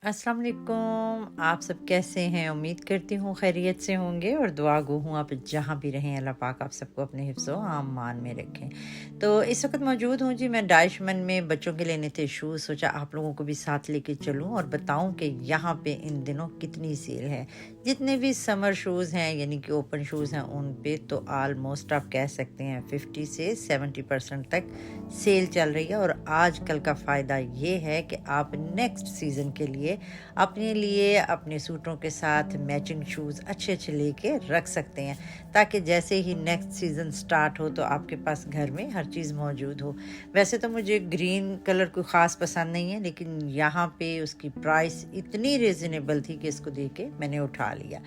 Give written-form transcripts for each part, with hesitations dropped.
अस्सलाम वालेकुम। आप सब कैसे हैं? उम्मीद करती हूँ खैरियत से होंगे और दुआ गो हूँ आप जहाँ भी रहें अल्लाह पाक आप सबको अपने हिफ्ज़ो आमान में रखें। तो इस वक्त मौजूद हूँ जी मैं डाइशमन में, बच्चों के लेने थे शूज़। सोचा आप लोगों को भी साथ लेके चलूँ और बताऊँ कि यहाँ पे इन दिनों कितनी सेल है। जितने भी समर शूज़ हैं यानी कि ओपन शूज़ हैं उन पे तो आलमोस्ट आप कह सकते हैं 50 से 70% तक सेल चल रही है। और आजकल का फ़ायदा ये है कि आप नेक्स्ट सीज़न के लिए अपने सूटों के साथ मैचिंग शूज़ अच्छे-अच्छे लेके रख सकते हैं, ताकि जैसे ही नेक्स्ट सीज़न स्टार्ट हो तो आपके पास घर में हर चीज़ मौजूद हो। वैसे तो मुझे ग्रीन कलर कोई ख़ास पसंद नहीं है, लेकिन यहाँ पे उसकी प्राइस इतनी रीज़नेबल थी कि इसको देख के मैंने उठा लिया।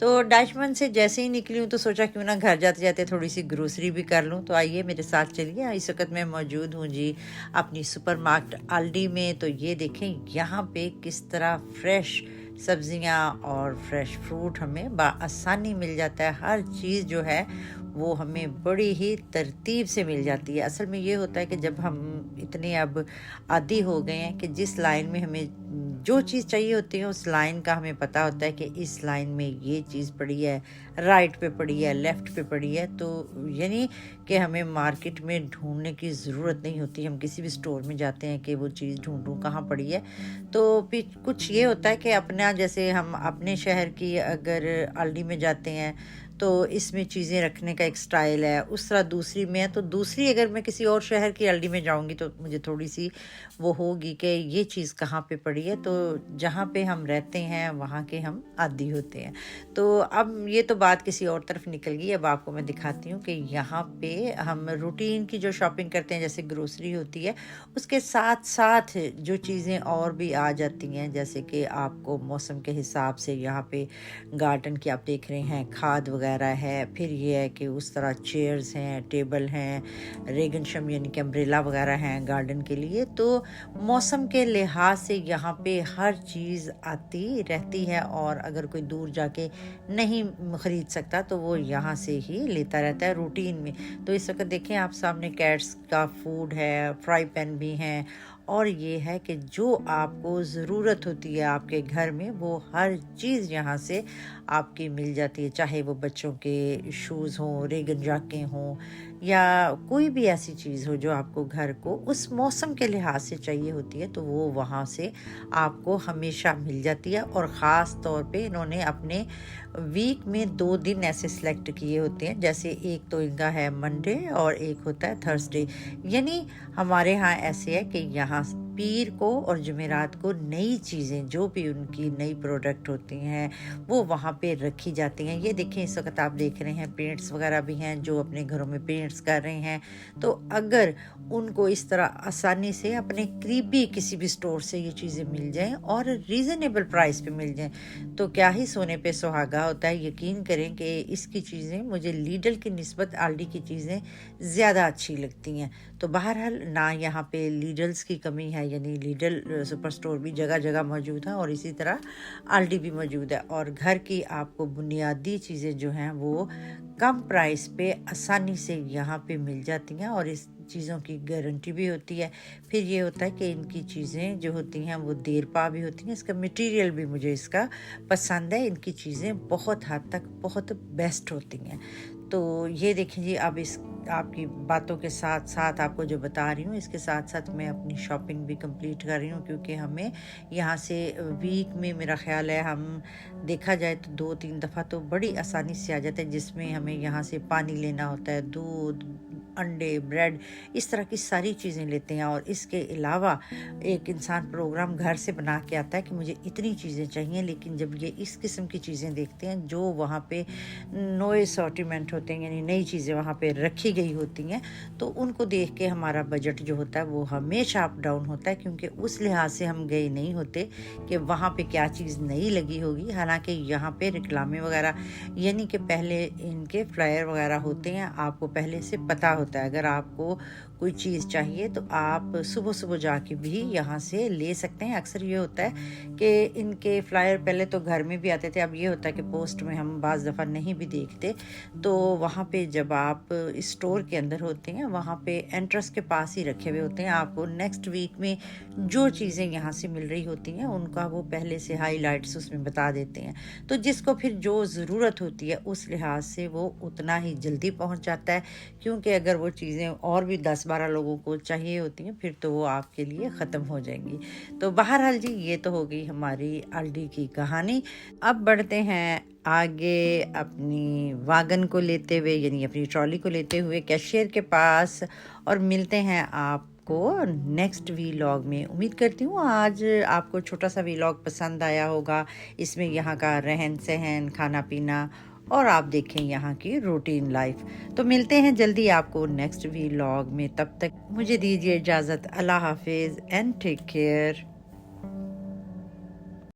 तो डैशमंड से जैसे ही निकली हूँ तो सोचा क्यों ना घर जाते-जाते थोड़ी-सी ग्रोसरी भी कर लूँ। तो आइए मेरे साथ चलिए। इस वक़्त मैं मौजूद हूँ जी अपनी सुपरमार्केट अल्डी में। तो ये देखें यहाँ पे किस तरह फ्रेश सब्जियां और फ्रेश फ्रूट हमें आसानी मिल जाता है। हर चीज़ जो है वो हमें बड़ी ही तरतीब से मिल जाती है। असल में ये होता है कि जब हम इतने अब आदी हो गए हैं कि जिस लाइन में हमें जो चीज़ चाहिए होती है उस लाइन का हमें पता होता है कि इस लाइन में ये चीज़ पड़ी है, राइट पे पड़ी है, लेफ़्ट पे पड़ी है। तो यानी कि हमें मार्केट में ढूंढने की ज़रूरत नहीं होती। हम किसी भी स्टोर में जाते हैं कि वो चीज़ ढूंढूं कहाँ पड़ी है। तो फिर कुछ ये होता है कि अपना जैसे हम अपने शहर की अगर अल्डी में जाते हैं तो इसमें चीज़ें रखने का एक स्टाइल है, उस तरह दूसरी में है। तो दूसरी अगर मैं किसी और शहर की अल्डी में जाऊंगी तो मुझे थोड़ी सी वो होगी कि ये चीज़ कहाँ पे पड़ी है। तो जहाँ पे हम रहते हैं वहाँ के हम आदी होते हैं। तो अब ये तो बात किसी और तरफ निकल गई। अब आपको मैं दिखाती हूँ कि यहाँ पे हम रूटीन की जो शॉपिंग करते हैं जैसे ग्रोसरी होती है, उसके साथ साथ जो चीज़ें और भी आ जाती हैं, जैसे कि आपको मौसम के हिसाब से यहाँ पे गार्डन की आप देख रहे हैं खाद वगैरह है। फिर ये है कि उस तरह चेयर्स हैं, टेबल हैं, रेगनशम यानी कि अम्ब्रेला वगैरह हैं गार्डन के लिए। तो मौसम के लिहाज से यहाँ पे हर चीज़ आती रहती है और अगर कोई दूर जाके नहीं ख़रीद सकता तो वो यहाँ से ही लेता रहता है रूटीन में। तो इस वक्त देखें आप सामने कैट्स का फूड है, फ्राई पैन भी हैं। और ये है कि जो आपको ज़रूरत होती है आपके घर में वो हर चीज़ यहाँ से आपकी मिल जाती है। चाहे वो बच्चों के शूज़ हों, रेगन जैकें हों या कोई भी ऐसी चीज़ हो जो आपको घर को उस मौसम के लिहाज से चाहिए होती है तो वो वहाँ से आपको हमेशा मिल जाती है। और ख़ास तौर पे इन्होंने अपने वीक में 2 दिन ऐसे सिलेक्ट किए होते हैं, जैसे एक तो इनका है मंडे और एक होता है थर्सडे। यानी हमारे यहाँ ऐसे है कि यहाँ पीर को और जुमेरात को नई चीज़ें जो भी उनकी नई प्रोडक्ट होती हैं वो वहाँ पे रखी जाती हैं। ये देखें इस वक्त आप देख रहे हैं पेंट्स वगैरह भी हैं जो अपने घरों में पेंट्स कर रहे हैं। तो अगर उनको इस तरह आसानी से अपने करीबी किसी भी स्टोर से ये चीज़ें मिल जाएं और रीज़नेबल प्राइस पे मिल जाएं तो क्या ही सोने पे सुहागा होता है। यकीन करें कि इसकी चीज़ें मुझे लीडल की निस्बत आल्डी की चीज़ें ज़्यादा अच्छी लगती हैं। तो बहरहाल ना यहाँ पे लीडल्स की कमी है, यानी लीडल सुपर स्टोर भी जगह जगह मौजूद है और इसी तरह आल्डी भी मौजूद है। और घर की आपको बुनियादी चीज़ें जो हैं वो कम प्राइस पे आसानी से यहाँ पे मिल जाती हैं और इस चीज़ों की गारंटी भी होती है। फिर ये होता है कि इनकी चीज़ें जो होती हैं वो देर पा भी होती हैं। इसका मटेरियल भी मुझे इसका पसंद है। इनकी चीज़ें बहुत हद तक बहुत बेस्ट होती हैं। तो ये देखें जी, अब इस आपकी बातों के साथ साथ आपको जो बता रही हूँ इसके साथ साथ मैं अपनी शॉपिंग भी कंप्लीट कर रही हूँ, क्योंकि हमें यहाँ से वीक में मेरा ख्याल है हम देखा जाए तो 2-3 दफ़ा तो बड़ी आसानी से आ जाता है, जिसमें हमें यहाँ से पानी लेना होता है, दूध, अंडे, ब्रेड, इस तरह की सारी चीज़ें लेते हैं। और इसके अलावा एक इंसान प्रोग्राम घर से बना के आता है कि मुझे इतनी चीज़ें चाहिए, लेकिन जब ये इस किस्म की चीज़ें देखते हैं जो वहाँ पे नए असॉर्टिमेंट होते हैं यानी नई चीज़ें वहाँ पे रखी गई होती हैं, तो उनको देख के हमारा बजट जो होता है वो हमेशा अप डाउन होता है, क्योंकि उस लिहाज से हम गए नहीं होते कि वहाँ पे क्या चीज़ नई लगी होगी। हालांकि यहाँ पे रिक्लामे वगैरह यानी कि पहले इनके फ्लायर वगैरह होते हैं, आपको पहले से पता होता है। अगर आपको कोई चीज़ चाहिए तो आप सुबह सुबह जाके भी यहाँ से ले सकते हैं। अक्सर ये होता है कि इनके फ्लायर पहले तो घर में भी आते थे, अब ये होता है कि पोस्ट में हम बाज़ दफ़ा नहीं भी देखते। तो वहाँ पे जब आप स्टोर के अंदर होते हैं, वहाँ पे एंट्रेंस के पास ही रखे हुए होते हैं। आपको नेक्स्ट वीक में जो चीज़ें यहाँ से मिल रही होती हैं उनका वो पहले से हाईलाइट्स उसमें बता देते हैं, तो जिसको फिर जो ज़रूरत होती है उस लिहाज से वो उतना ही जल्दी पहुँच जाता है, क्योंकि अगर वो चीज़ें और भी 10-12 लोगों को चाहिए होती हैं फिर तो वो आपके लिए ख़त्म हो जाएंगी। तो बहरहाल जी, ये तो हो गई हमारी अल्डी की कहानी। अब बढ़ते हैं आगे अपनी वागन को लेते हुए, यानी अपनी ट्रॉली को लेते हुए कैशियर के पास, और मिलते हैं आपको नेक्स्ट वीलॉग में। उम्मीद करती हूँ आज आपको छोटा सा वीलॉग पसंद आया होगा। इसमें यहाँ का रहन सहन, खाना पीना, और आप देखें यहाँ की रूटीन लाइफ। तो मिलते हैं जल्दी आपको नेक्स्ट वीलॉग में। तब तक मुझे दीजिए इजाज़त। अल्लाह हाफिज़ एंड टेक केयर।